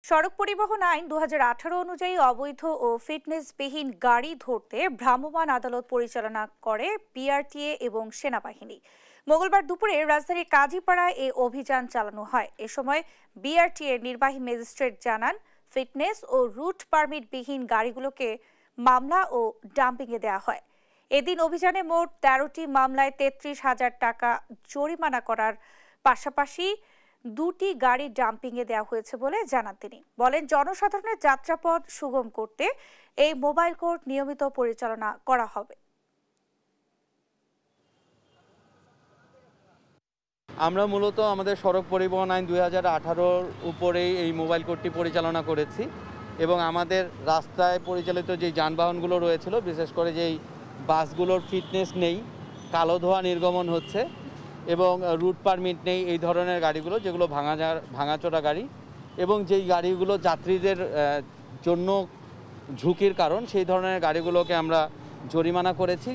সড়ক পরিবহন আইন 2018 অনুযায়ী অবৈধ ও ফিটনেসবিহীন গাড়ি ধরতে ভ্রাম্যমাণ আদালত পরিচালনা করে বিআরটিএ এবং সেনাবাহিনী। মঙ্গলবার দুপুরে রাজধানীর কাজীপাড়ায় এ অভিযান চালানো হয়। এ সময় বিআরটিএ নির্বাহী ম্যাজিস্ট্রেট জানান, ফিটনেস ও রুট পারমিটবিহীন গাড়িগুলোকে মামলা ও ডাম্পিংয়ে দেওয়া হয়। এদিন অভিযানে মোট 13টি মামলায় 33,000 টাকা জরিমানা করার পাশাপাশি 2টি গাড়ি ডাম্পিংয়ে দেওয়া হয়েছে বলে জানান তিনি। বলেন, জনসাধারণের যাত্রাপথ সুগম করতে এই মোবাইল কোর্ট নিয়মিত পরিচালনা করা হবে। আমরা মূলত আমাদের সড়ক পরিবহন আইন 2018-র উপরেই এই মোবাইল কোর্টটি পরিচালনা করেছি এবং আমাদের রাস্তায় পরিচালিত যে যানবাহনগুলো রয়েছিল, বিশেষ করে যেই বাসগুলোর ফিটনেস নেই, কালো ধোঁয়া নির্গমন হচ্ছে এবং রুট পারমিট নেই, এই ধরনের গাড়িগুলো যেগুলো ভাঙাচোরা গাড়ি এবং যেই গাড়িগুলো যাত্রীদের জন্য ঝুঁকির কারণ, সেই ধরনের গাড়িগুলোকে আমরা জরিমানা করেছি।